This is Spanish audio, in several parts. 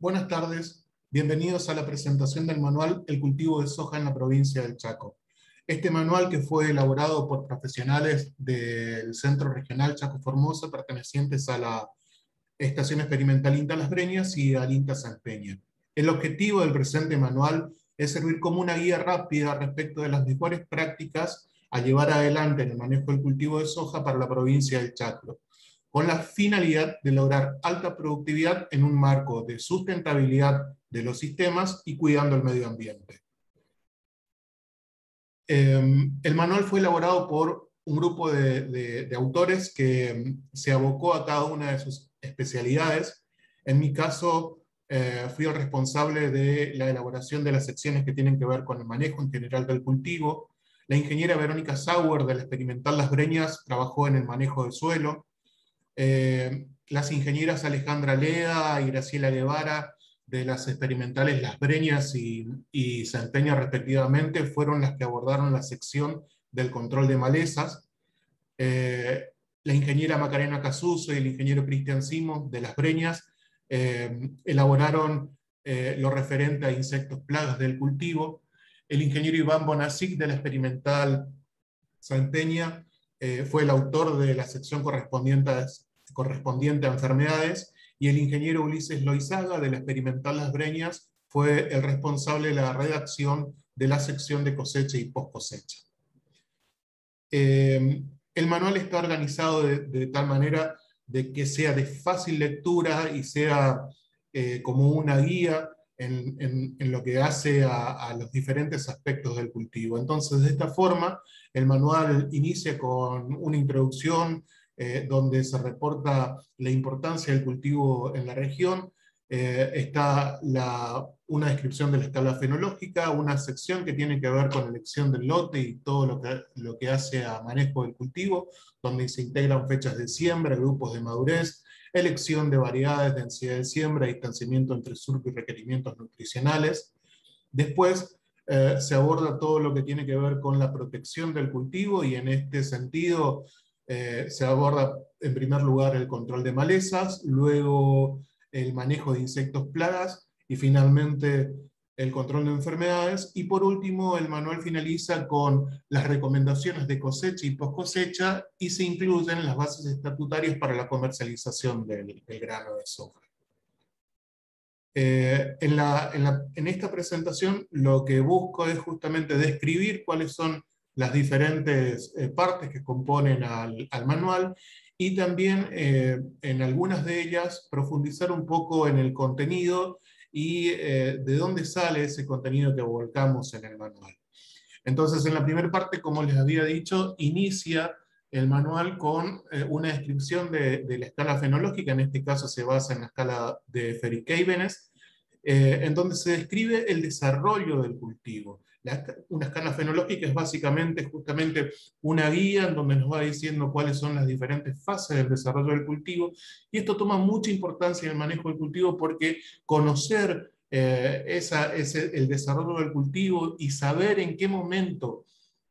Buenas tardes, bienvenidos a la presentación del manual El cultivo de soja en la provincia del Chaco. Este manual, que fue elaborado por profesionales del Centro Regional Chaco Formosa pertenecientes a la Estación Experimental INTA Las Breñas y al INTA San Peña. El objetivo del presente manual es servir como una guía rápida respecto de las mejores prácticas a llevar adelante en el manejo del cultivo de soja para la provincia del Chaco, con la finalidad de lograr alta productividad en un marco de sustentabilidad de los sistemas y cuidando el medio ambiente. El manual fue elaborado por un grupo de autores que se abocó a cada una de sus especialidades. En mi caso, fui el responsable de la elaboración de las secciones que tienen que ver con el manejo en general del cultivo. La ingeniera Verónica Sauer, de la Experimental Las Breñas, trabajó en el manejo del suelo. Las ingenieras Alejandra Leda y Graciela Guevara, de las experimentales Las Breñas y San Peña respectivamente, fueron las que abordaron la sección del control de malezas. La ingeniera Macarena Casuso y el ingeniero Cristian Simón, de Las Breñas, elaboraron lo referente a insectos plagas del cultivo. El ingeniero Iván Bonasic, de la experimental San Peña, fue el autor de la sección correspondiente a enfermedades, y el ingeniero Ulises Loizaga, de la experimental Las Breñas, fue el responsable de la redacción de la sección de cosecha y post cosecha. El manual está organizado de tal manera de que sea de fácil lectura y sea como una guía en lo que hace a los diferentes aspectos del cultivo. Entonces, de esta forma, el manual inicia con una introducción donde se reporta la importancia del cultivo en la región. Está una descripción de la escala fenológica, una sección que tiene que ver con elección del lote y todo lo que hace a manejo del cultivo, donde se integran fechas de siembra, grupos de madurez, elección de variedades, densidad de siembra, distanciamiento entre surco y requerimientos nutricionales. Después se aborda todo lo que tiene que ver con la protección del cultivo, y en este sentido se aborda en primer lugar el control de malezas, luego el manejo de insectos plagas y finalmente el control de enfermedades, y por último el manual finaliza con las recomendaciones de cosecha y post cosecha, y se incluyen las bases estatutarias para la comercialización del grano de soja. En esta presentación lo que busco es justamente describir cuáles son las diferentes partes que componen al manual, y también en algunas de ellas profundizar un poco en el contenido y de dónde sale ese contenido que volcamos en el manual. Entonces, en la primera parte, como les había dicho, inicia el manual con una descripción de la escala fenológica. En este caso se basa en la escala de Fehring-Keivenes, en donde se describe el desarrollo del cultivo. Una escala fenológica es básicamente justamente una guía en donde nos va diciendo cuáles son las diferentes fases del desarrollo del cultivo, y esto toma mucha importancia en el manejo del cultivo porque conocer el desarrollo del cultivo y saber en qué momento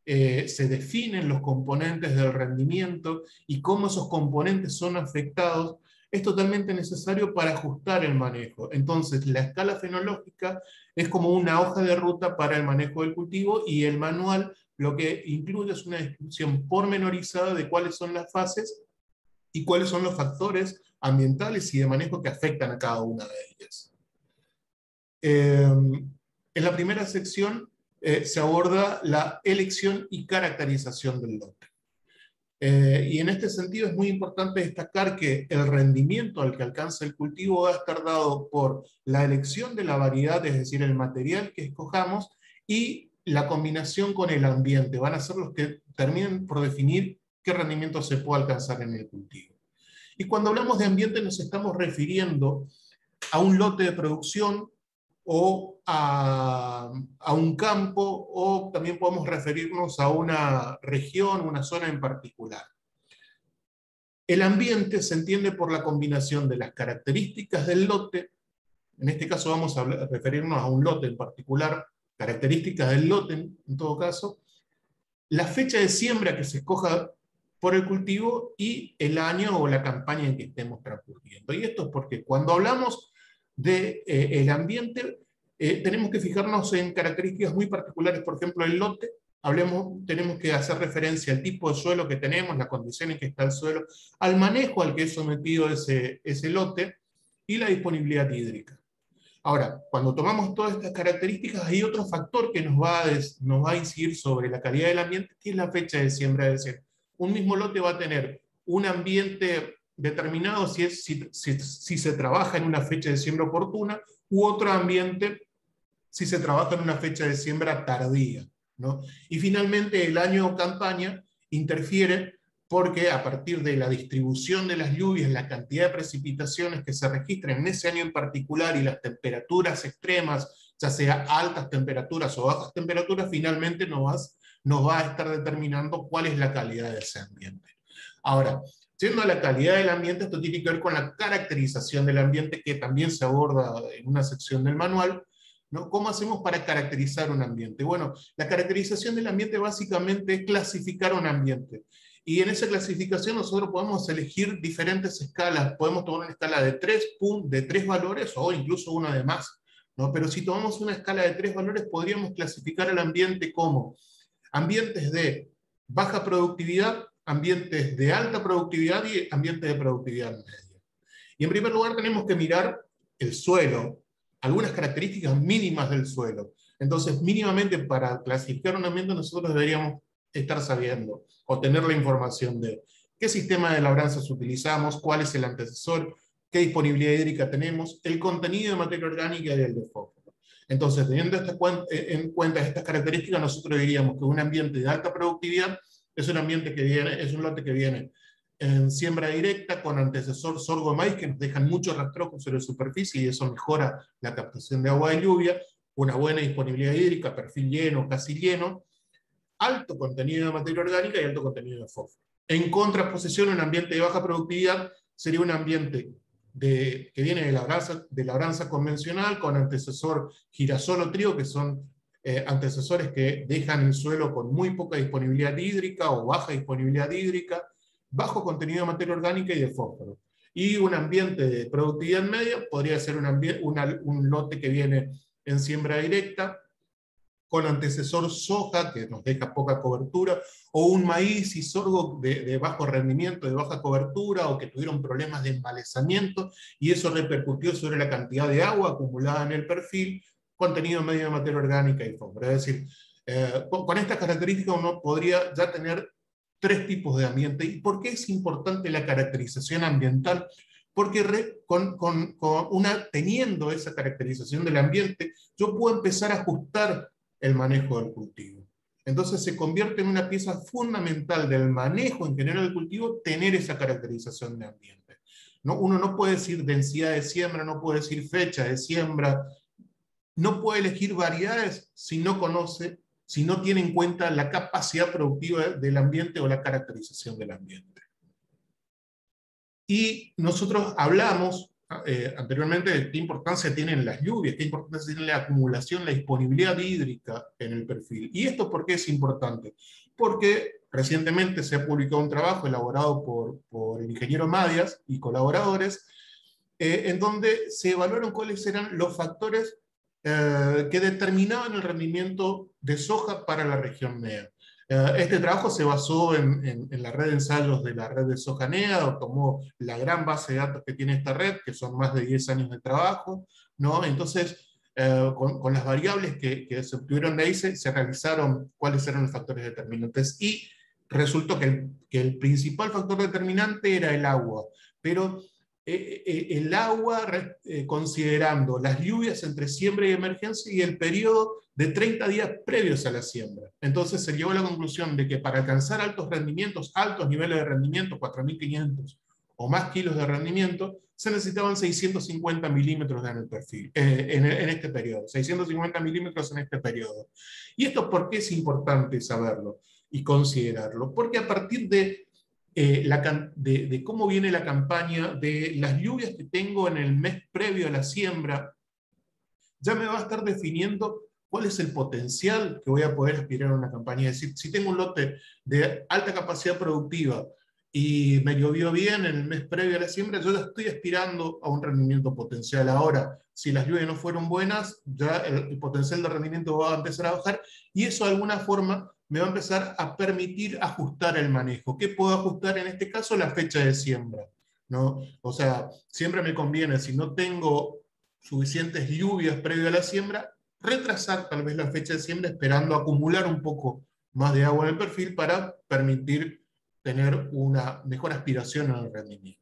se definen los componentes del rendimiento y cómo esos componentes son afectados es totalmente necesario para ajustar el manejo. Entonces, la escala fenológica es como una hoja de ruta para el manejo del cultivo, y el manual lo que incluye es una descripción pormenorizada de cuáles son las fases y cuáles son los factores ambientales y de manejo que afectan a cada una de ellas. En la primera sección se aborda la elección y caracterización del lote. Y en este sentido es muy importante destacar que el rendimiento al que alcanza el cultivo va a estar dado por la elección de la variedad, es decir, el material que escojamos, y la combinación con el ambiente. Van a ser los que terminen por definir qué rendimiento se puede alcanzar en el cultivo. Y cuando hablamos de ambiente nos estamos refiriendo a un lote de producción o a un campo, o también podemos referirnos a una región, una zona en particular. El ambiente se entiende por la combinación de las características del lote, en este caso vamos a referirnos a un lote en particular, características del lote en todo caso, la fecha de siembra que se escoja por el cultivo y el año o la campaña en que estemos transcurriendo. Y esto es porque cuando hablamos del ambiente, tenemos que fijarnos en características muy particulares. Por ejemplo, el lote, tenemos que hacer referencia al tipo de suelo que tenemos, las condiciones en que está el suelo, al manejo al que es sometido ese lote y la disponibilidad hídrica. Ahora, cuando tomamos todas estas características, hay otro factor que nos va a incidir sobre la calidad del ambiente, que es la fecha de siembra. Es decir, un mismo lote va a tener un ambiente determinado si se trabaja en una fecha de siembra oportuna, u otro ambiente si se trabaja en una fecha de siembra tardía, ¿no? Y finalmente el año campaña interfiere porque a partir de la distribución de las lluvias, la cantidad de precipitaciones que se registran en ese año en particular y las temperaturas extremas, ya sea altas temperaturas o bajas temperaturas, finalmente nos va a estar determinando cuál es la calidad de ese ambiente. Ahora, siendo la calidad del ambiente, esto tiene que ver con la caracterización del ambiente, que también se aborda en una sección del manual, ¿no? ¿Cómo hacemos para caracterizar un ambiente? Bueno, la caracterización del ambiente básicamente es clasificar un ambiente. Y en esa clasificación nosotros podemos elegir diferentes escalas. Podemos tomar una escala de 3 valores o incluso una de más, ¿no? Pero si tomamos una escala de 3 valores, podríamos clasificar el ambiente como ambientes de baja productividad, ambientes de alta productividad y ambientes de productividad media. Y en primer lugar tenemos que mirar el suelo, algunas características mínimas del suelo. Entonces, mínimamente para clasificar un ambiente nosotros deberíamos estar sabiendo o tener la información de qué sistema de labranzas utilizamos, cuál es el antecesor, qué disponibilidad hídrica tenemos, el contenido de materia orgánica y el de fósforo. Entonces, teniendo en cuenta estas características, nosotros diríamos que un ambiente de alta productividad es un ambiente que viene, es un lote que viene en siembra directa con antecesor sorgo maíz, que nos dejan muchos rastrojos sobre la superficie y eso mejora la captación de agua de lluvia, una buena disponibilidad hídrica, perfil lleno, casi lleno, alto contenido de materia orgánica y alto contenido de fósforo. En contraposición, un ambiente de baja productividad sería un ambiente que viene de labranza convencional, con antecesor girasol o trigo, que son antecesores que dejan el suelo con muy poca disponibilidad hídrica o baja disponibilidad hídrica, bajo contenido de materia orgánica y de fósforo. Y un ambiente de productividad media podría ser un lote que viene en siembra directa, con antecesor soja, que nos deja poca cobertura, o un maíz y sorgo de bajo rendimiento, de baja cobertura, o que tuvieron problemas de embalezamiento, y eso repercutió sobre la cantidad de agua acumulada en el perfil, contenido medio de materia orgánica y fósforo. Es decir, con estas características uno podría ya tener 3 tipos de ambiente. ¿Y por qué es importante la caracterización ambiental? Porque teniendo esa caracterización del ambiente, yo puedo empezar a ajustar el manejo del cultivo. Entonces se convierte en una pieza fundamental del manejo en general del cultivo tener esa caracterización de ambiente. ¿No? Uno no puede decir densidad de siembra, no puede decir fecha de siembra, no puede elegir variedades si no conoce, si no tiene en cuenta la capacidad productiva del ambiente o la caracterización del ambiente. Y nosotros hablamos anteriormente de qué importancia tienen las lluvias, qué importancia tiene la acumulación, la disponibilidad hídrica en el perfil. ¿Y esto por qué es importante? Porque recientemente se ha publicado un trabajo elaborado por el ingeniero Madias y colaboradores, en donde se evaluaron cuáles eran los factores que determinaban el rendimiento de soja para la región NEA. Este trabajo se basó en la red de ensayos de la red de soja NEA, tomó la gran base de datos que tiene esta red, que son más de 10 años de trabajo, ¿no? Entonces, con las variables que se obtuvieron de ahí, se realizaron cuáles eran los factores determinantes, y resultó que el principal factor determinante era el agua, pero el agua considerando las lluvias entre siembra y emergencia y el periodo de 30 días previos a la siembra. Entonces se llegó a la conclusión de que para alcanzar altos rendimientos, altos niveles de rendimiento, 4.500 o más kilos de rendimiento, se necesitaban 650 milímetros en el perfil, en este periodo, 650 milímetros en este periodo. ¿Y esto por qué es importante saberlo y considerarlo? Porque a partir de cómo viene la campaña, de las lluvias que tengo en el mes previo a la siembra, ya me va a estar definiendo cuál es el potencial que voy a poder aspirar a una campaña. Es decir, si tengo un lote de alta capacidad productiva y me llovió bien en el mes previo a la siembra, yo ya estoy aspirando a un rendimiento potencial. Ahora, si las lluvias no fueron buenas, ya el potencial de rendimiento va a empezar a bajar, y eso de alguna forma me va a empezar a permitir ajustar el manejo. ¿Qué puedo ajustar en este caso? La fecha de siembra, ¿no? O sea, siempre me conviene, si no tengo suficientes lluvias previo a la siembra, retrasar tal vez la fecha de siembra esperando acumular un poco más de agua en el perfil para permitir tener una mejor aspiración al rendimiento.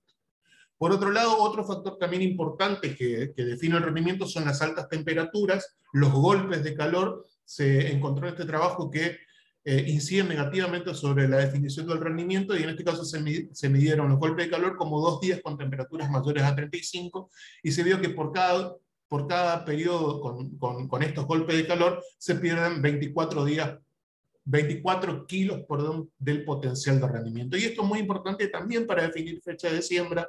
Por otro lado, otro factor también importante que define el rendimiento son las altas temperaturas, los golpes de calor. Se encontró en este trabajo que inciden negativamente sobre la definición del rendimiento, y en este caso se midieron los golpes de calor como 2 días con temperaturas mayores a 35, y se vio que por cada periodo con estos golpes de calor se pierden 24 kilos del potencial de rendimiento. Y esto es muy importante también para definir fecha de siembra,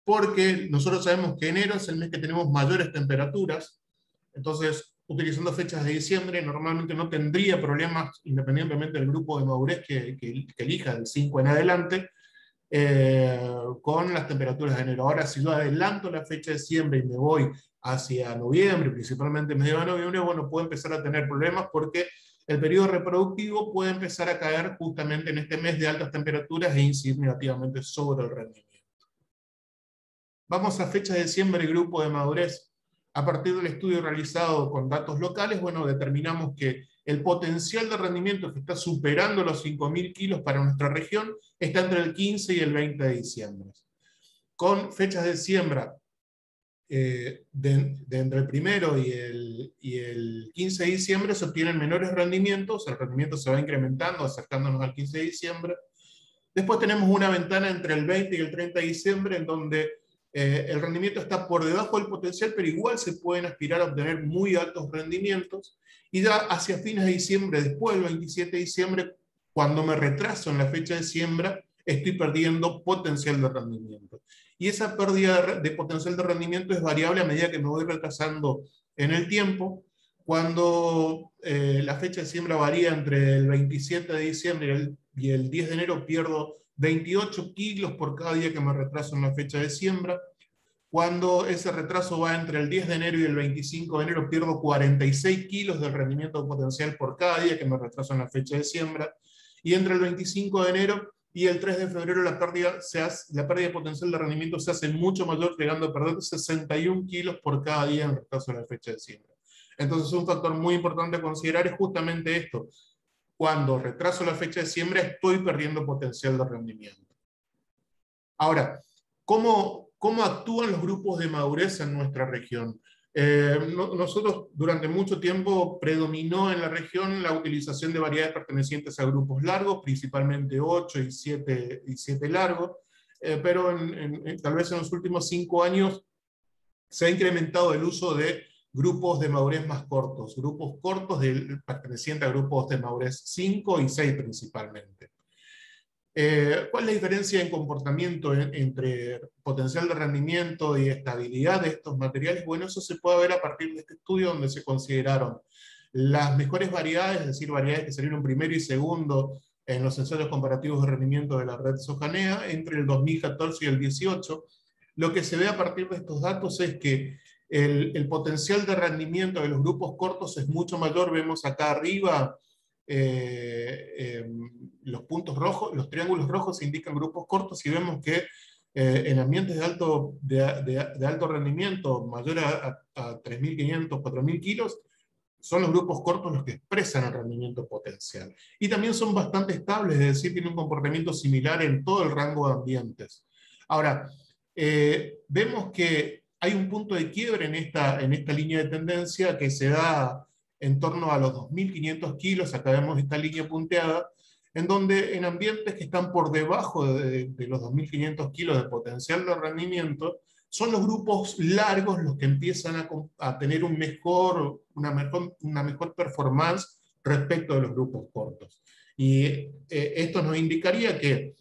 porque nosotros sabemos que enero es el mes que tenemos mayores temperaturas. Entonces, utilizando fechas de diciembre, normalmente no tendría problemas, independientemente del grupo de madurez que elija, del 5 en adelante, con las temperaturas de enero. Ahora, si yo adelanto la fecha de siembra y me voy hacia noviembre, principalmente medio de noviembre, bueno, puedo empezar a tener problemas, porque el periodo reproductivo puede empezar a caer justamente en este mes de altas temperaturas e incidir negativamente sobre el rendimiento. Vamos a fecha de siembra y grupo de madurez. A partir del estudio realizado con datos locales, bueno, determinamos que el potencial de rendimiento que está superando los 5.000 kilos para nuestra región está entre el 15 y el 20 de diciembre. Con fechas de siembra de entre el 1 y el 15 de diciembre se obtienen menores rendimientos, el rendimiento se va incrementando acercándonos al 15 de diciembre. Después tenemos una ventana entre el 20 y el 30 de diciembre en donde el rendimiento está por debajo del potencial, pero igual se pueden aspirar a obtener muy altos rendimientos. Y ya hacia fines de diciembre, después del 27 de diciembre, cuando me retraso en la fecha de siembra, estoy perdiendo potencial de rendimiento. Y esa pérdida de potencial de rendimiento es variable a medida que me voy retrasando en el tiempo. Cuando la fecha de siembra varía entre el 27 de diciembre y el 10 de enero, pierdo 28 kilos por cada día que me retraso en la fecha de siembra. Cuando ese retraso va entre el 10 de enero y el 25 de enero, pierdo 46 kilos del rendimiento potencial por cada día que me retraso en la fecha de siembra. Y entre el 25 de enero y el 3 de febrero la pérdida potencial de rendimiento se hace mucho mayor, llegando a perder 61 kilos por cada día en retraso de la fecha de siembra. Entonces, un factor muy importante a considerar es justamente esto. Cuando retraso la fecha de siembra, estoy perdiendo potencial de rendimiento. Ahora, ¿cómo actúan los grupos de madurez en nuestra región? Nosotros durante mucho tiempo predominó en la región la utilización de variedades pertenecientes a grupos largos, principalmente 8 y 7 largos, pero tal vez en los últimos 5 años se ha incrementado el uso de grupos de madurez más cortos, grupos cortos pertenecientes a grupos de madurez 5 y 6 principalmente. ¿Cuál es la diferencia en comportamiento entre potencial de rendimiento y estabilidad de estos materiales? Bueno, eso se puede ver a partir de este estudio donde se consideraron las mejores variedades, es decir, variedades que salieron primero y segundo en los ensayos comparativos de rendimiento de la red Sojanea entre el 2014 y el 2018. Lo que se ve a partir de estos datos es que el potencial de rendimiento de los grupos cortos es mucho mayor. Vemos acá arriba los puntos rojos, los triángulos rojos indican grupos cortos, y vemos que en ambientes de alto rendimiento, mayor a 3.500, 4.000 kilos, son los grupos cortos los que expresan el rendimiento potencial. Y también son bastante estables, es decir, tienen un comportamiento similar en todo el rango de ambientes. Ahora, vemos que hay un punto de quiebre en esta línea de tendencia que se da en torno a los 2.500 kilos, acá vemos esta línea punteada, en donde en ambientes que están por debajo de los 2.500 kilos de potencial de rendimiento, son los grupos largos los que empiezan a tener una mejor performance respecto de los grupos cortos. Y esto nos indicaría que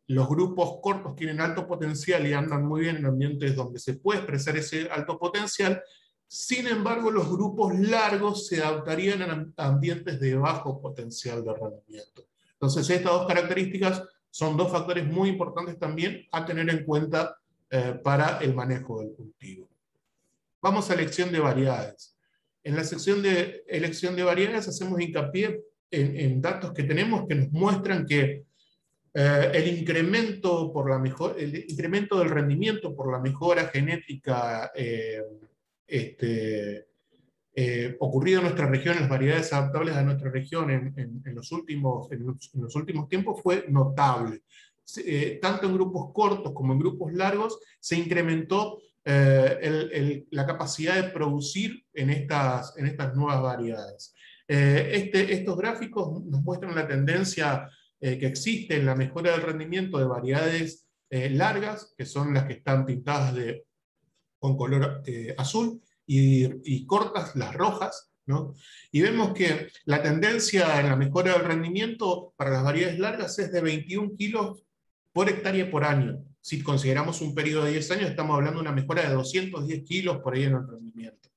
los grupos cortos tienen alto potencial y andan muy bien en ambientes donde se puede expresar ese alto potencial. Sin embargo, los grupos largos se adaptarían a ambientes de bajo potencial de rendimiento. Entonces, estas dos características son dos factores muy importantes también a tener en cuenta para el manejo del cultivo. Vamos a elección de variedades. En la sección de elección de variedades hacemos hincapié en datos que tenemos que nos muestran que el incremento del rendimiento por la mejora genética ocurrido en nuestra región, en las variedades adaptables a nuestra región en los últimos tiempos fue notable. Tanto en grupos cortos como en grupos largos se incrementó la capacidad de producir en estas nuevas variedades. Estos gráficos nos muestran la tendencia que existe en la mejora del rendimiento de variedades largas, que son las que están pintadas con color azul, y cortas, las rojas, ¿no? Y vemos que la tendencia en la mejora del rendimiento para las variedades largas es de 21 kilos por hectárea por año. Si consideramos un periodo de 10 años, estamos hablando de una mejora de 210 kilos por ahí en el rendimiento.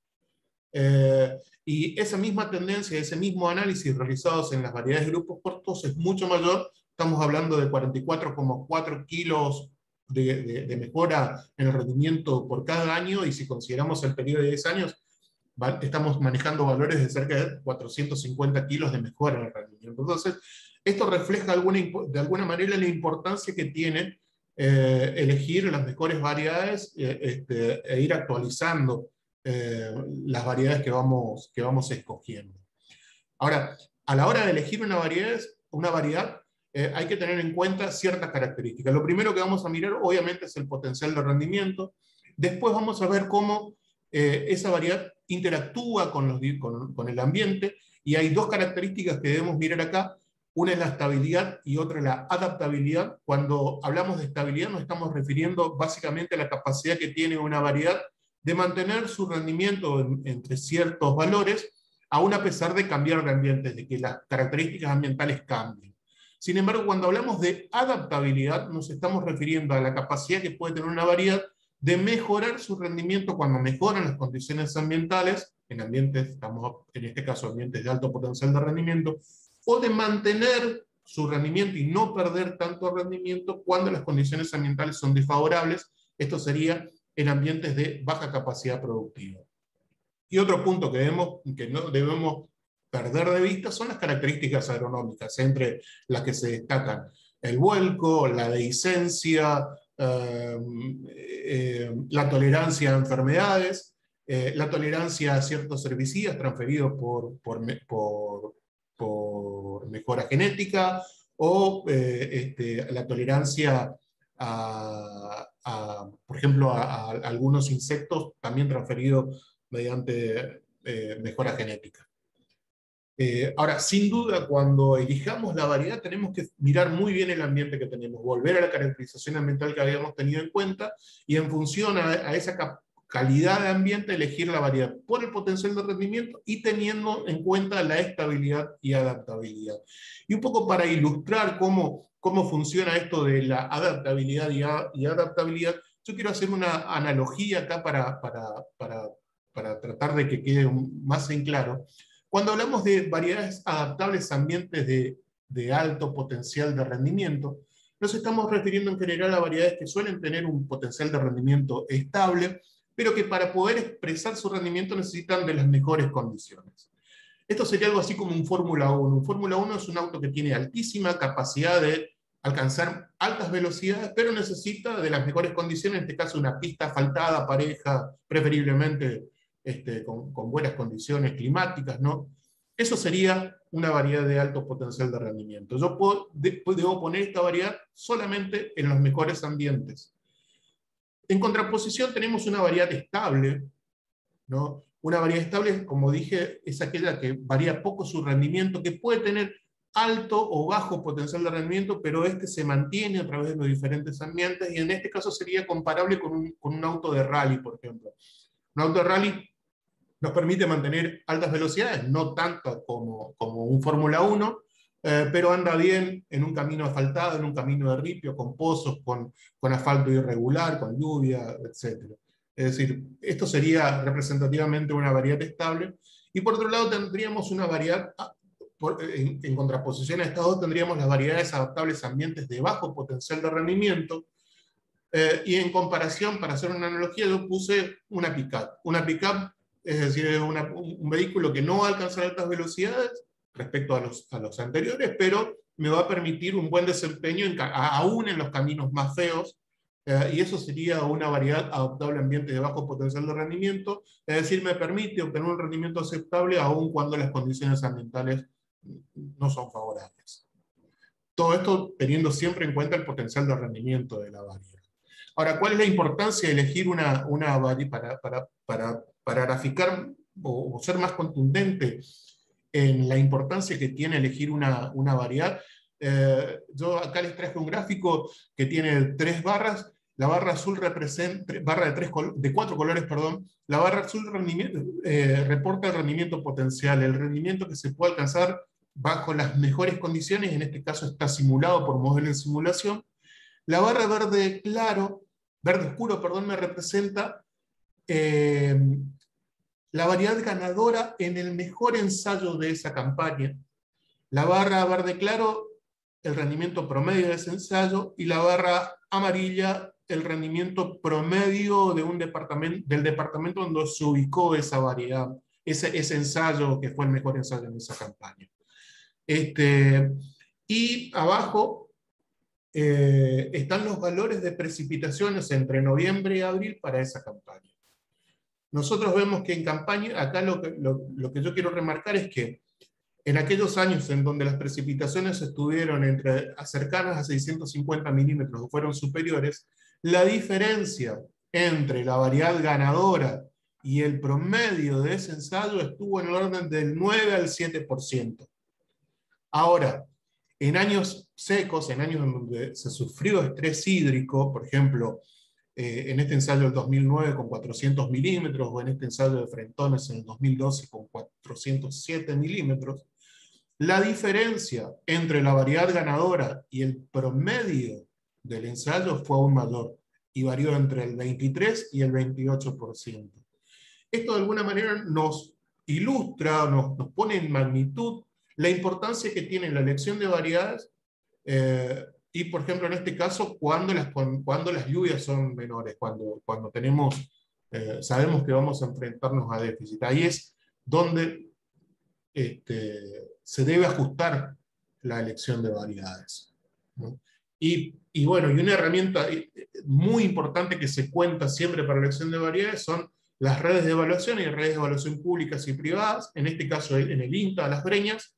Y esa misma tendencia, ese mismo análisis realizados en las variedades de grupos cortos es mucho mayor. Estamos hablando de 44,4 kilos de mejora en el rendimiento por cada año, y si consideramos el periodo de 10 años, estamos manejando valores de cerca de 450 kilos de mejora en el rendimiento. Entonces, esto refleja de alguna manera la importancia que tiene elegir las mejores variedades e ir actualizando las variedades que vamos escogiendo. Ahora, a la hora de elegir una variedad hay que tener en cuenta ciertas características. Lo primero que vamos a mirar, obviamente, es el potencial de rendimiento. Después vamos a ver cómo esa variedad interactúa con el ambiente, y hay dos características que debemos mirar acá. Una es la estabilidad y otra es la adaptabilidad. Cuando hablamos de estabilidad nos estamos refiriendo básicamente a la capacidad que tiene una variedad de mantener su rendimiento entre ciertos valores, aún a pesar de cambiar de ambiente, de que las características ambientales cambien. Sin embargo, cuando hablamos de adaptabilidad, nos estamos refiriendo a la capacidad que puede tener una variedad de mejorar su rendimiento cuando mejoran las condiciones ambientales, en este caso ambientes de alto potencial de rendimiento, o de mantener su rendimiento y no perder tanto rendimiento cuando las condiciones ambientales son desfavorables. Esto sería en ambientes de baja capacidad productiva. Y otro punto que no debemos perder de vista son las características agronómicas, entre las que se destacan el vuelco, la dehiscencia, la tolerancia a enfermedades, la tolerancia a ciertos herbicidas transferidos por mejora genética, o la tolerancia por ejemplo, a algunos insectos también transferidos mediante mejora genética. Ahora, sin duda, cuando elijamos la variedad tenemos que mirar muy bien el ambiente que tenemos, volver a la caracterización ambiental que habíamos tenido en cuenta, y en función a esa calidad de ambiente elegir la variedad por el potencial de rendimiento y teniendo en cuenta la estabilidad y adaptabilidad. Y un poco para ilustrar cómo funciona esto de la adaptabilidad y adaptabilidad, yo quiero hacer una analogía acá para tratar de que quede más en claro. Cuando hablamos de variedades adaptables a ambientes de alto potencial de rendimiento, nos estamos refiriendo en general a variedades que suelen tener un potencial de rendimiento estable, pero que para poder expresar su rendimiento necesitan de las mejores condiciones. Esto sería algo así como un Fórmula 1. Un Fórmula 1 es un auto que tiene altísima capacidad de alcanzar altas velocidades, pero necesita de las mejores condiciones, en este caso una pista asfaltada, pareja, preferiblemente con buenas condiciones climáticas, ¿no? Eso sería una variedad de alto potencial de rendimiento. Yo debo poner esta variedad solamente en los mejores ambientes. En contraposición tenemos una variedad estable, ¿no? Una variedad estable, como dije, es aquella que varía poco su rendimiento, que puede tener alto o bajo potencial de rendimiento, pero se mantiene a través de los diferentes ambientes, y en este caso sería comparable con un auto de rally, por ejemplo. Un auto de rally nos permite mantener altas velocidades, no tanto como un Fórmula 1, pero anda bien en un camino asfaltado, en un camino de ripio, con pozos, con asfalto irregular, con lluvia, etc. Es decir, esto sería representativamente una variedad estable. Y por otro lado tendríamos una variedad en contraposición a estas dos tendríamos las variedades adaptables a ambientes de bajo potencial de rendimiento, y en comparación, para hacer una analogía, yo puse una pick-up. Una pick-up, es decir, un vehículo que no va a alcanzar altas velocidades respecto a los anteriores, pero me va a permitir un buen desempeño aún en los caminos más feos, y eso sería una variedad adaptable a ambientes de bajo potencial de rendimiento, es decir, me permite obtener un rendimiento aceptable aún cuando las condiciones ambientales no son favorables. Todo esto teniendo siempre en cuenta el potencial de rendimiento de la variedad. Ahora, ¿cuál es la importancia de elegir una variedad para graficar o ser más contundente en la importancia que tiene elegir una variedad? Yo acá les traje un gráfico que tiene 3 barras. La barra azul representa, barra de 4 colores, perdón. La barra azul reporta el rendimiento potencial, el rendimiento que se puede alcanzar bajo las mejores condiciones, en este caso está simulado por modelo en simulación. La barra verde oscuro, perdón, me representa la variedad ganadora en el mejor ensayo de esa campaña. La barra verde claro, el rendimiento promedio de ese ensayo, y la barra amarilla, el rendimiento promedio de del departamento donde se ubicó esa variedad, ese ensayo que fue el mejor ensayo en esa campaña. Y abajo están los valores de precipitaciones entre noviembre y abril para esa campaña. Nosotros vemos que en campaña, acá lo que yo quiero remarcar es que en aquellos años en donde las precipitaciones estuvieron cercanas a 650 milímetros o fueron superiores, la diferencia entre la variedad ganadora y el promedio de ese ensayo estuvo en el orden del 9 al 7%. Ahora, en años secos, en años en donde se sufrió estrés hídrico, por ejemplo, en este ensayo del 2009 con 400 milímetros, o en este ensayo de Frentones en el 2012 con 407 milímetros, la diferencia entre la variedad ganadora y el promedio del ensayo fue aún mayor, y varió entre el 23 y el 28%. Esto de alguna manera nos ilustra, nos pone en magnitud la importancia que tiene la elección de variedades, y por ejemplo en este caso cuando las lluvias son menores, cuando tenemos, sabemos que vamos a enfrentarnos a déficit. Ahí es donde se debe ajustar la elección de variedades, ¿no? Y bueno, y una herramienta muy importante que se cuenta siempre para la elección de variedades son las redes de evaluación y redes de evaluación públicas y privadas, en este caso en el INTA Las Breñas,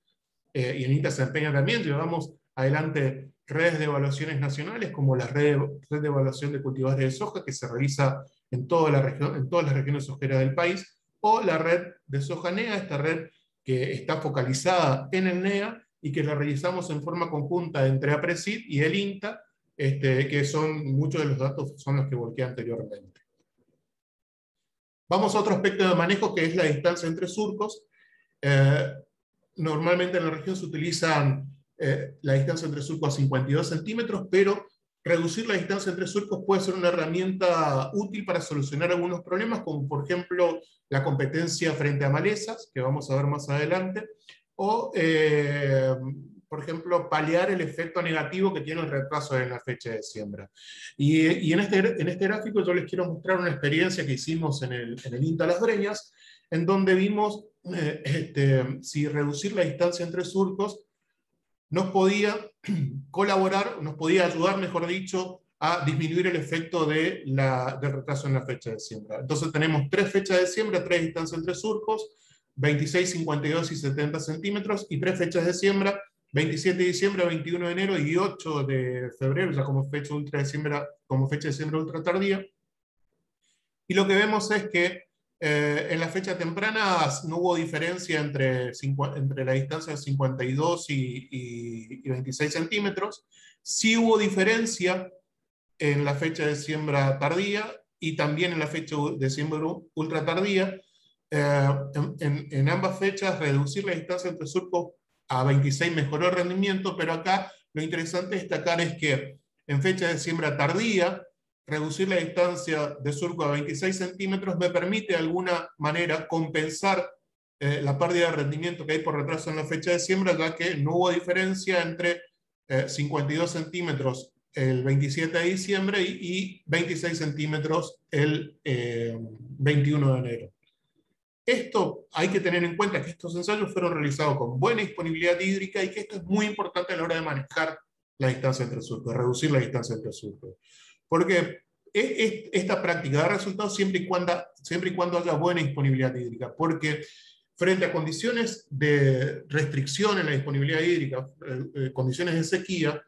y en INTA se empeña también. Llevamos adelante redes de evaluaciones nacionales, como la red de evaluación de cultivares de soja, que se realiza en todas las regiones sojeras del país, o la red de soja NEA, esta red que está focalizada en el NEA, y que la realizamos en forma conjunta entre APRESID y el INTA, que son muchos de los datos son los que volqué anteriormente. Vamos a otro aspecto de manejo, que es la distancia entre surcos. Normalmente en la región se utilizan la distancia entre surcos a 52 centímetros, pero reducir la distancia entre surcos puede ser una herramienta útil para solucionar algunos problemas, como por ejemplo la competencia frente a malezas, que vamos a ver más adelante, o por ejemplo paliar el efecto negativo que tiene el retraso en la fecha de siembra. Y en este gráfico yo les quiero mostrar una experiencia que hicimos en el INTA Las Breñas, en donde vimos si reducir la distancia entre surcos nos podía colaborar, nos podía ayudar, mejor dicho, a disminuir el efecto del retraso en la fecha de siembra. Entonces tenemos 3 fechas de siembra, 3 distancias entre surcos, 26, 52 y 70 centímetros, y 3 fechas de siembra, 27 de diciembre, 21 de enero y 8 de febrero, ya como fecha de siembra ultra tardía. Y lo que vemos es que en la fecha temprana no hubo diferencia entre la distancia de 52 y 26 centímetros. Sí hubo diferencia en la fecha de siembra tardía y también en la fecha de siembra ultra tardía. En ambas fechas reducir la distancia entre surcos a 26 mejoró el rendimiento, pero acá lo interesante destacar es que en fecha de siembra tardía reducir la distancia de surco a 26 centímetros me permite de alguna manera compensar la pérdida de rendimiento que hay por retraso en la fecha de siembra, ya que no hubo diferencia entre 52 centímetros el 27 de diciembre y 26 centímetros el 21 de enero. Esto hay que tener en cuenta que estos ensayos fueron realizados con buena disponibilidad hídrica y que esto es muy importante a la hora de manejar la distancia entre surcos, reducir la distancia entre surcos. Porque esta práctica da resultados siempre y cuando haya buena disponibilidad hídrica, porque frente a condiciones de restricción en la disponibilidad hídrica, condiciones de sequía,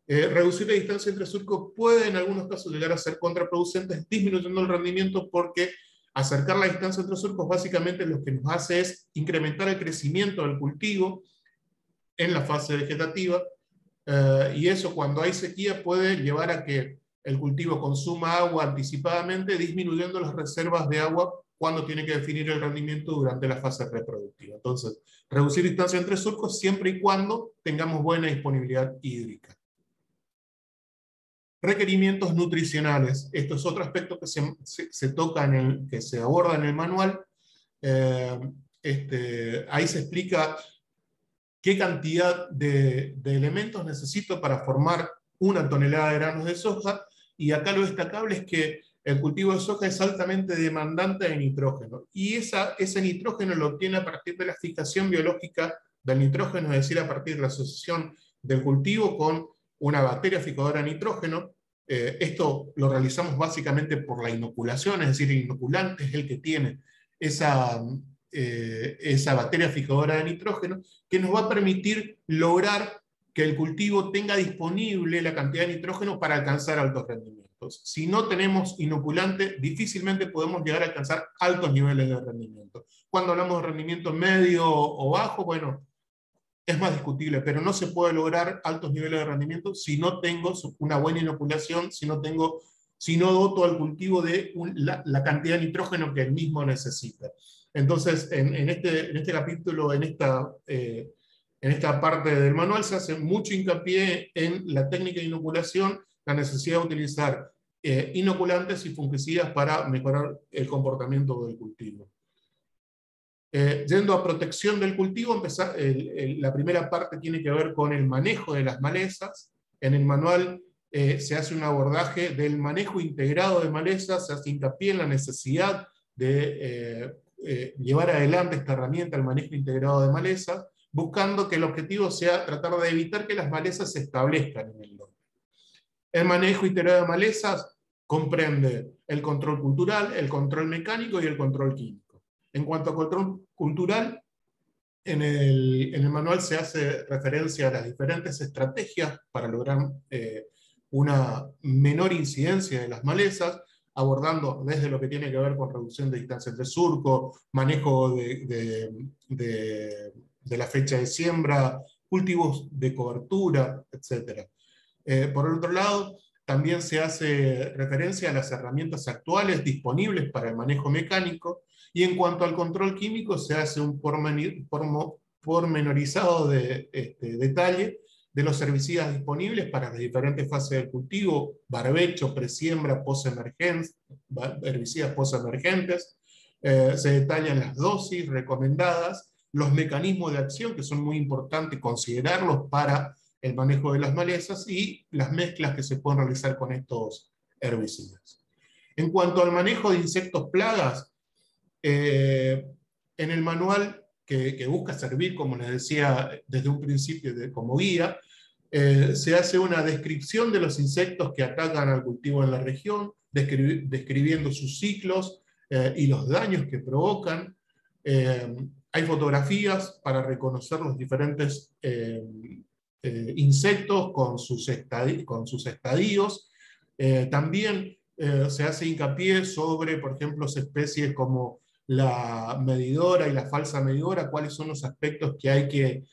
reducir la distancia entre surcos puede en algunos casos llegar a ser contraproducente, disminuyendo el rendimiento, porque acercar la distancia entre surcos básicamente lo que nos hace es incrementar el crecimiento del cultivo en la fase vegetativa, y eso cuando hay sequía puede llevar a que el cultivo consuma agua anticipadamente, disminuyendo las reservas de agua cuando tiene que definir el rendimiento durante la fase reproductiva. Entonces, reducir distancia entre surcos siempre y cuando tengamos buena disponibilidad hídrica. Requerimientos nutricionales. Esto es otro aspecto que se toca que se aborda en el manual. Ahí se explica qué cantidad de elementos necesito para formar 1 tonelada de granos de soja, y acá lo destacable es que el cultivo de soja es altamente demandante de nitrógeno, y ese nitrógeno lo obtiene a partir de la fijación biológica del nitrógeno, es decir, a partir de la asociación del cultivo con una bacteria fijadora de nitrógeno. Esto lo realizamos básicamente por la inoculación, es decir, el inoculante es el que tiene esa bacteria fijadora de nitrógeno, que nos va a permitir lograr que el cultivo tenga disponible la cantidad de nitrógeno para alcanzar altos rendimientos. Si no tenemos inoculante, difícilmente podemos llegar a alcanzar altos niveles de rendimiento. Cuando hablamos de rendimiento medio o bajo, bueno, es más discutible, pero no se puede lograr altos niveles de rendimiento si no tengo una buena inoculación, si no doto al cultivo de la cantidad de nitrógeno que el mismo necesita. Entonces, en este capítulo, en esta parte del manual, se hace mucho hincapié en la técnica de inoculación, la necesidad de utilizar inoculantes y fungicidas para mejorar el comportamiento del cultivo. Yendo a protección del cultivo, la primera parte tiene que ver con el manejo de las malezas. En el manual se hace un abordaje del manejo integrado de malezas, se hace hincapié en la necesidad de llevar adelante esta herramienta, el manejo integrado de malezas, buscando que el objetivo sea tratar de evitar que las malezas se establezcan en el lote. El manejo integrado de malezas comprende el control cultural, el control mecánico y el control químico. En cuanto a control cultural, en el manual se hace referencia a las diferentes estrategias para lograr una menor incidencia de las malezas, abordando desde lo que tiene que ver con reducción de distancia entre surco, manejo de la fecha de siembra, cultivos de cobertura, etc. Por otro lado, también se hace referencia a las herramientas actuales disponibles para el manejo mecánico, y en cuanto al control químico se hace un pormenorizado detalle de los herbicidas disponibles para las diferentes fases del cultivo: barbecho, presiembra, herbicidas posemergentes. Se detallan las dosis recomendadas, los mecanismos de acción, que son muy importantes considerarlos para el manejo de las malezas, y las mezclas que se pueden realizar con estos herbicidas. En cuanto al manejo de insectos plagas, en el manual, que busca servir, como les decía desde un principio, como guía, se hace una descripción de los insectos que atacan al cultivo en la región, describiendo sus ciclos y los daños que provocan. Hay fotografías para reconocer los diferentes insectos con sus estadios. También se hace hincapié sobre, por ejemplo, especies como la medidora y la falsa medidora, cuáles son los aspectos que hay que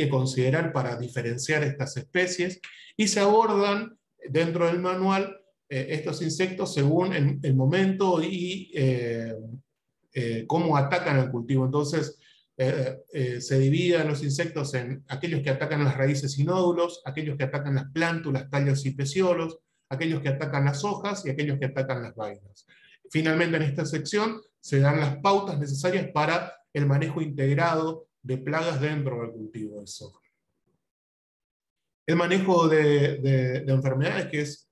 considerar para diferenciar estas especies, y se abordan dentro del manual estos insectos según el momento y cómo atacan al cultivo. Entonces, se dividen los insectos en aquellos que atacan las raíces y nódulos, aquellos que atacan las plántulas, tallos y peciolos, aquellos que atacan las hojas y aquellos que atacan las vainas. Finalmente, en esta sección se dan las pautas necesarias para el manejo integrado de plagas dentro del cultivo de soja. El manejo de enfermedades, que es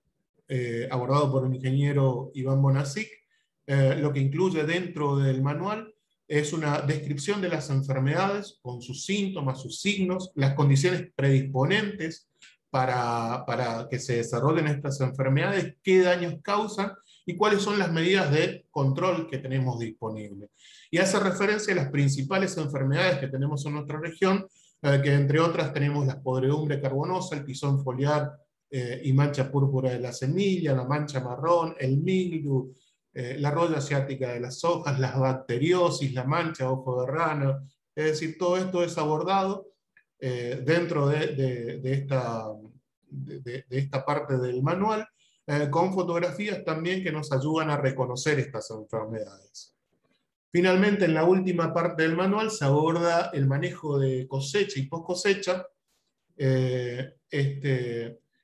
abordado por el ingeniero Iván Bonasic, lo que incluye dentro del manual es una descripción de las enfermedades con sus síntomas, sus signos, las condiciones predisponentes para que se desarrollen estas enfermedades, qué daños causan y cuáles son las medidas de control que tenemos disponibles. Y hace referencia a las principales enfermedades que tenemos en nuestra región, que entre otras tenemos la podredumbre carbonosa, el tizón foliar y mancha púrpura de la semilla, la mancha marrón, el mildew, la roya asiática de las hojas, las bacteriosis, la mancha ojo de rana. Es decir, todo esto es abordado dentro de esta parte del manual, con fotografías también que nos ayudan a reconocer estas enfermedades. Finalmente, en la última parte del manual se aborda el manejo de cosecha y post cosecha,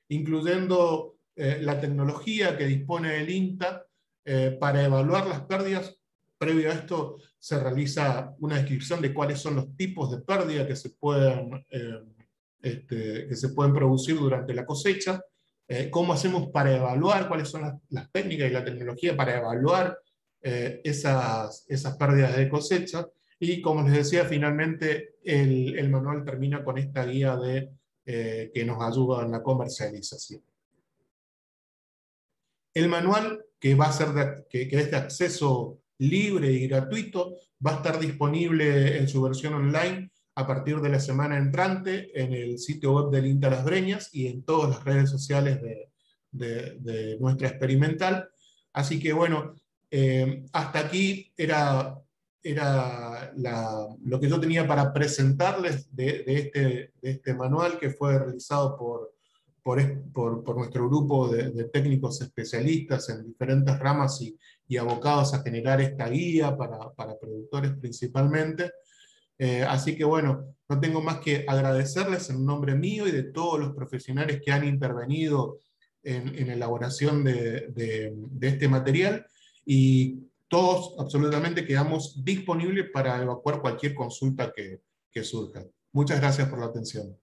incluyendo la tecnología que dispone el INTA para evaluar las pérdidas. Previo a esto se realiza una descripción de cuáles son los tipos de pérdida que se pueden producir durante la cosecha, cómo hacemos para evaluar, cuáles son las técnicas y la tecnología para evaluar esas pérdidas de cosecha, y como les decía, finalmente el manual termina con esta guía que nos ayuda en la comercialización. El manual, que es de acceso libre y gratuito, va a estar disponible en su versión online a partir de la semana entrante en el sitio web del INTA Las Breñas y en todas las redes sociales de nuestra experimental. Así que bueno, hasta aquí era lo que yo tenía para presentarles de este manual, que fue realizado por nuestro grupo de técnicos especialistas en diferentes ramas y abocados a generar esta guía para productores principalmente. Así que bueno, no tengo más que agradecerles en nombre mío y de todos los profesionales que han intervenido en la elaboración de este material, y todos absolutamente quedamos disponibles para evacuar cualquier consulta que surja. Muchas gracias por la atención.